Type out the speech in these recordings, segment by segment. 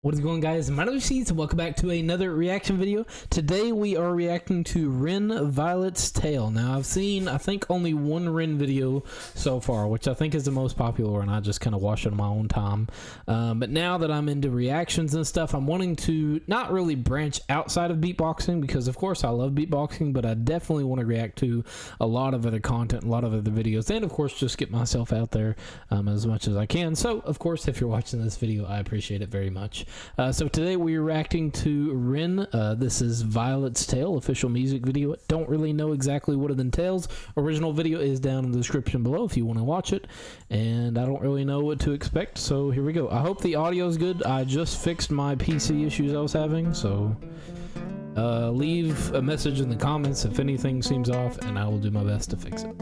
What is going, guys? My name is Seeds and welcome back to another reaction video. Today we are reacting to Ren Violet's Tale. Now I've seen, I think, only one Ren video so far, which I think is the most popular, and I just kind of watched it on my own time. But now that I'm into reactions and stuff, I'm wanting to not really branch outside of beatboxing, because of course I love beatboxing, but I definitely want to react to a lot of other content, a lot of other videos, and of course just get myself out there as much as I can. So of course, if you're watching this video, I appreciate it very much. So today we are reacting to Ren. This is Violet's Tale, official music video. Don't really know exactly what it entails. Original video is down in the description below if you want to watch it. And I don't really know what to expect, so here we go. I hope the audio is good. I just fixed my PC issues I was having, so leave a message in the comments if anything seems off, and I will do my best to fix it.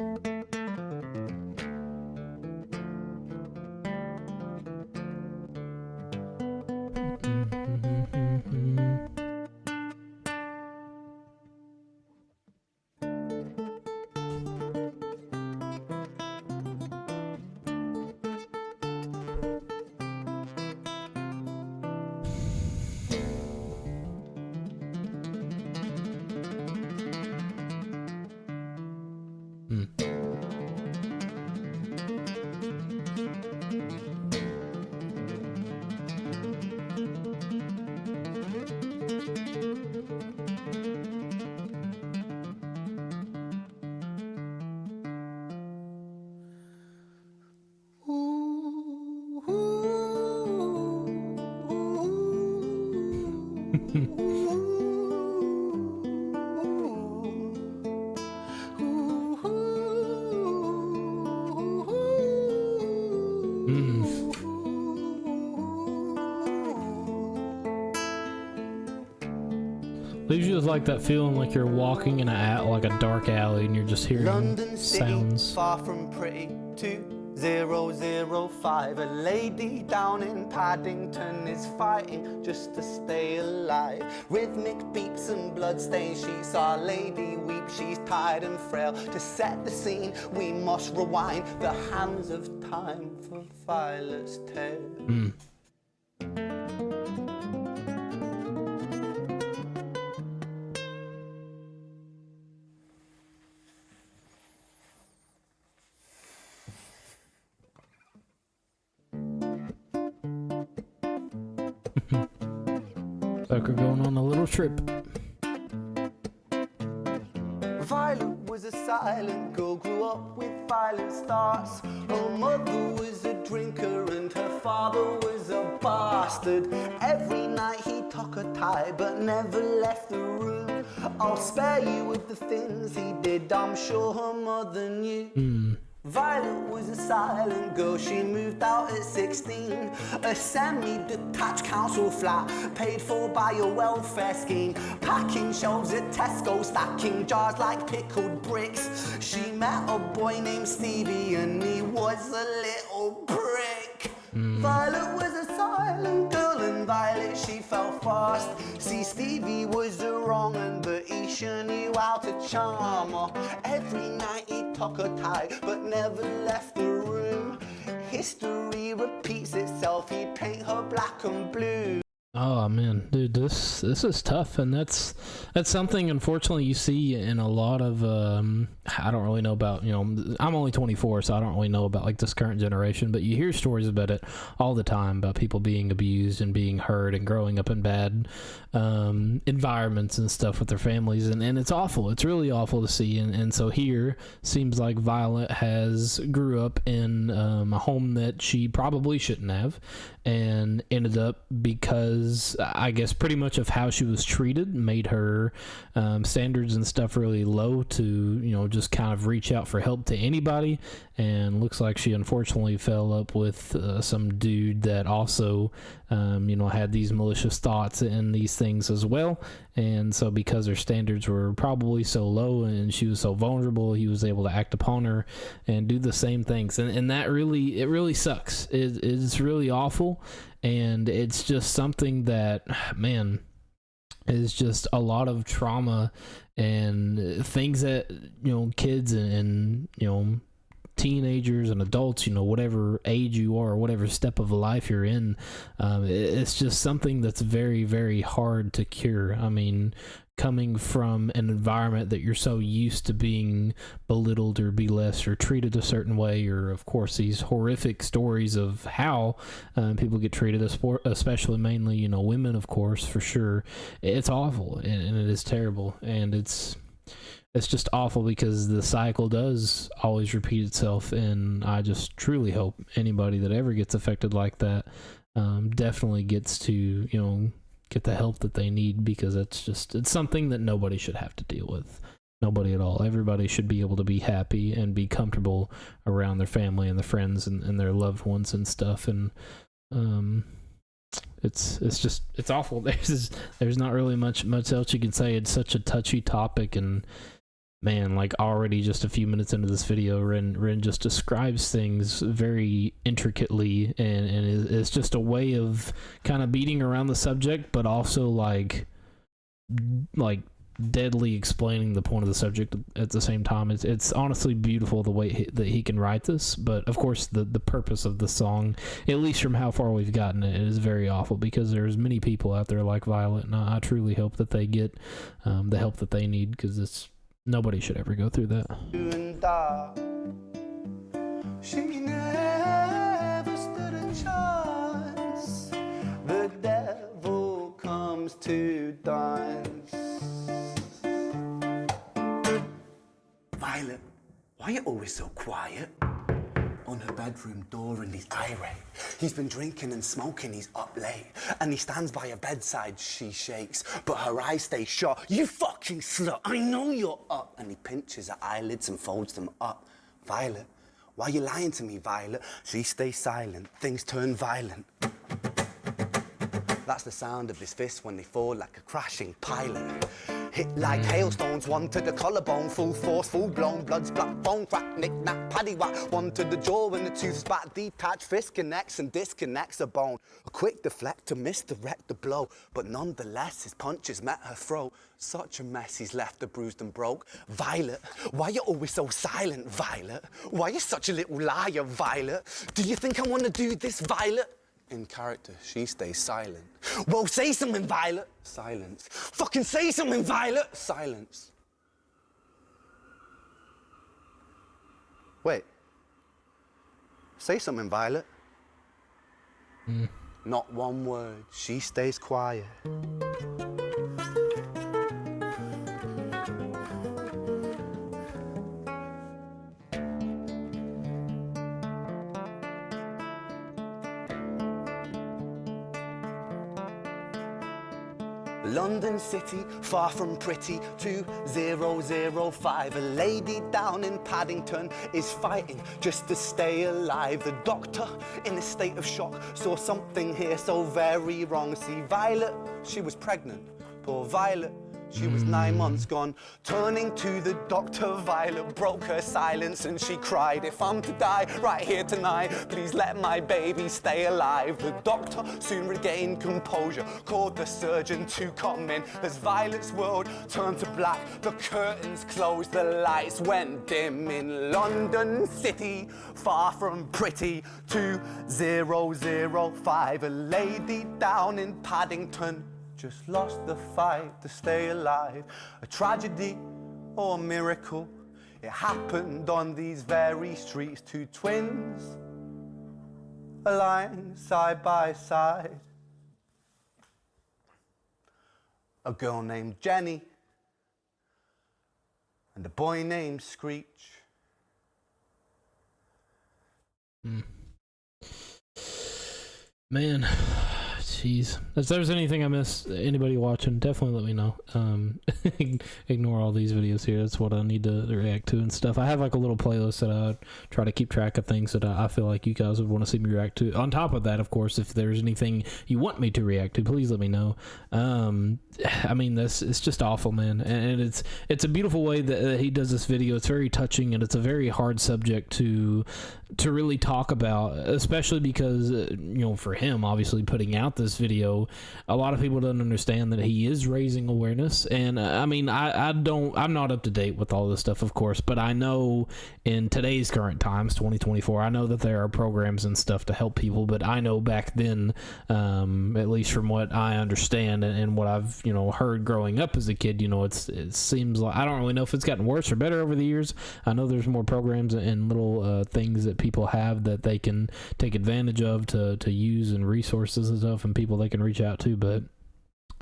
Leaves you with like that feeling like you're walking in like a dark alley and you're just hearing London City, sounds. far from pretty. 2005. A lady down in Paddington is fighting just to stay alive. Rhythmic beats and bloodstained sheets. Our lady weeps, she's tired and frail. To set the scene, we must rewind the hands of time for Violet's Tale. Sucker going on a little trip. Violet was a silent girl, grew up with violent starts. Her mother was a drinker and her father was a bastard. Every night he took a tie but never left the room. I'll spare you with the things he did, I'm sure her mother knew. Violet was a silent girl, she moved out at 16. A semi-detached council flat, paid for by a welfare scheme. Packing shelves at Tesco, stacking jars like pickled bricks. She met a boy named Stevie and he was a little prick. Violet was a silent girl and Violet, she fell fast. See, Stevie was a wrong un, but he sure knew how to charm her. Every night he took a tie but never left the room. History repeats itself, he'd paint her black and blue. Oh man, dude, this is tough, and that's something unfortunately you see in a lot of I don't really know about, I'm only 24, so I don't really know about like this current generation, but you hear stories about it all the time about people being abused and being hurt and growing up in bad environments and stuff with their families, and it's awful. It's really awful to see, and so here seems like Violet has grew up in a home that she probably shouldn't have, and ended up, because I guess pretty much of how she was treated made her standards and stuff really low to just kind of reach out for help to anybody. And looks like she unfortunately fell up with some dude that also had these malicious thoughts and these things as well. And so because her standards were probably so low and she was so vulnerable, he was able to act upon her and do the same things, and that really sucks. It's really awful, and it's just something that, man, is just a lot of trauma and things that kids and teenagers and adults, you know, whatever age you are, whatever step of life you're in. It's just something that's very, very hard to cure. I mean, coming from an environment that you're so used to being belittled or belessed or treated a certain way, or of course these horrific stories of how people get treated, especially mainly, you know, women, of course, for sure. It's awful, and it is terrible, and it's just awful because the cycle does always repeat itself. And I just truly hope anybody that ever gets affected like that definitely gets to, you know, get the help that they need, because it's something that nobody should have to deal with. Nobody at all. Everybody should be able to be happy and be comfortable around their family and their friends and their loved ones and stuff. And it's awful. There's not really much else you can say. It's such a touchy topic, and man, like already just a few minutes into this video, Ren just describes things very intricately, and it's just a way of kind of beating around the subject, but also like deadly explaining the point of the subject at the same time. It's honestly beautiful the way that he can write this, but of course the purpose of the song, at least from how far we've gotten it, is very awful, because there's many people out there like Violet, and I truly hope that they get the help that they need, because nobody should ever go through that. She never stood a chance. The devil comes to dance. Violet, why are you always so quiet? On her bedroom door and he's irate. He's been drinking and smoking, he's up late. And he stands by her bedside, she shakes, but her eyes stay shut. You fucking slut, I know you're up. And he pinches her eyelids and folds them up. Violet, why are you lying to me, Violet? She stays silent, things turn violent. That's the sound of his fists when they fall like a crashing pilot. Hit like hailstones, one to the collarbone, full force, full blown, blood's black bone, crack, knick, knack, paddywhack, one to the jaw when the tooth spat, detached, fist connects and disconnects a bone. A quick deflect to miss direct the blow, but nonetheless his punches met her throat. Such a mess, he's left her bruised and broke. Violet, why you always so silent, Violet? Why you such a little liar, Violet? Do you think I want to do this, Violet? In character, she stays silent. Well, say something, Violet. Silence. Fucking say something, Violet. Silence. Wait. Say something, Violet. Not one word. She stays quiet. London City, far from pretty, 2005. A lady down in Paddington is fighting just to stay alive. The doctor, in a state of shock, saw something here so very wrong. See, Violet, she was pregnant. Poor Violet, she was 9 months gone. Turning to the doctor, Violet broke her silence and she cried, if I'm to die right here tonight, please let my baby stay alive. The doctor soon regained composure, called the surgeon to come in. As Violet's world turned to black, the curtains closed, the lights went dim. In London City, far from pretty, 2005. A lady down in Paddington just lost the fight to stay alive. A tragedy or a miracle, it happened on these very streets. Two twins aligned side by side. A girl named Jenny and a boy named Screech. Man, jeez. If there's anything I missed, anybody watching, definitely let me know. Ignore all these videos here. That's what I need to react to and stuff. I have like a little playlist that I try to keep track of things that I feel like you guys would want to see me react to. On top of that, of course, if there's anything you want me to react to, please let me know. I mean, it's just awful, man. And it's a beautiful way that he does this video. It's very touching, and it's a very hard subject to really talk about, especially because, you know, for him, obviously putting out this this video, a lot of people don't understand that he is raising awareness. And I mean, I'm not up to date with all this stuff, of course, but I know in today's current times, 2024, I know that there are programs and stuff to help people, but I know back then, at least from what I understand and what I've, heard growing up as a kid, it seems like, I don't really know if it's gotten worse or better over the years. I know there's more programs and little things that people have that they can take advantage of to use, and resources and stuff, and people they can reach out to, but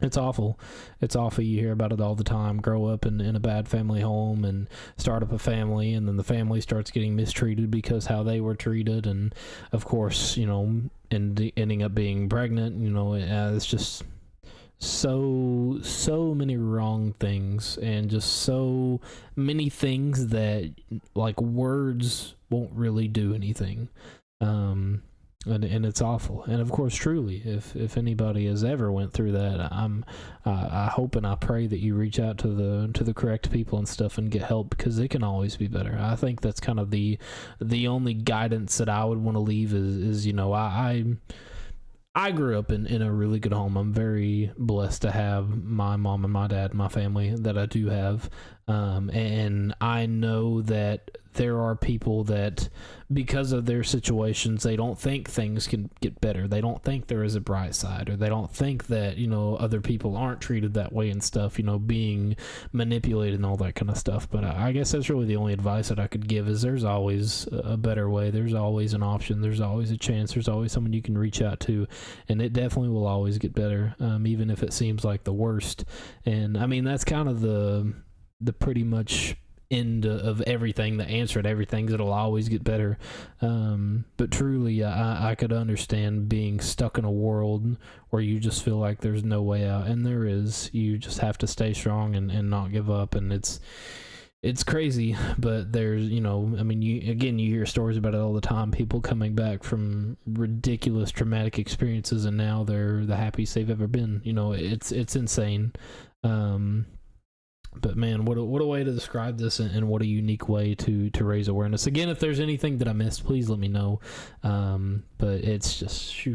it's awful. It's awful. You hear about it all the time. Grow up in a bad family home and start up a family, and then the family starts getting mistreated because how they were treated, and of course, ending up being pregnant. It's just so many wrong things, and just so many things that like words won't really do anything. And it's awful. And of course, truly, if anybody has ever went through that, I hope and I pray that you reach out to the correct people and stuff and get help, because it can always be better. I think that's kind of the only guidance that I would want to leave is I grew up in a really good home. I'm very blessed to have my mom and my dad, my family that I do have. And I know that there are people that, because of their situations, they don't think things can get better. They don't think there is a bright side, or they don't think that, other people aren't treated that way and stuff, being manipulated and all that kind of stuff. But I guess that's really the only advice that I could give is there's always a better way. There's always an option. There's always a chance. There's always someone you can reach out to, and it definitely will always get better, even if it seems like the worst. And I mean, that's kind of the pretty much end of everything, the answer to everything, is it'll always get better. But truly, I could understand being stuck in a world where you just feel like there's no way out, and there is. You just have to stay strong and not give up, and it's crazy, but there's, you hear stories about it all the time, people coming back from ridiculous traumatic experiences, and now they're the happiest they've ever been. It's insane. But man, what a way to describe this, and what a unique way to raise awareness. Again, if there's anything that I missed, please let me know. But it's just,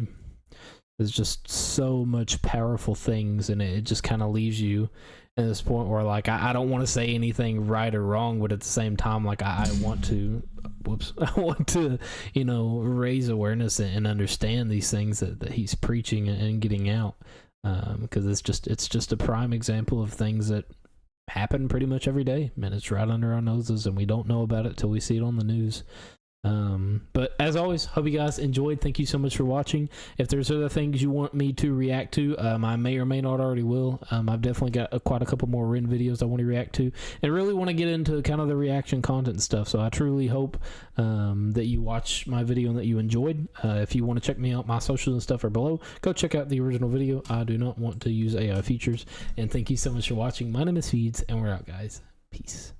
there's just so much powerful things, and it just kind of leaves you at this point where, like, I don't want to say anything right or wrong, but at the same time, like, I want to, I want to, raise awareness and understand these things that he's preaching and getting out. Because it's just a prime example of things that happen pretty much every day, and it's right under our noses, and we don't know about it till we see it on the news. But as always, hope you guys enjoyed. Thank you so much for watching. If there's other things you want me to react to, I may or may not already will. I've definitely got quite a couple more REN videos I want to react to, and really want to get into kind of the reaction content and stuff. So I truly hope that you watch my video and that you enjoyed. If you want to check me out, my socials and stuff are below. Go check out the original video. I do not want to use AI features. And thank you so much for watching. My name is Feeds, and we're out, guys. Peace.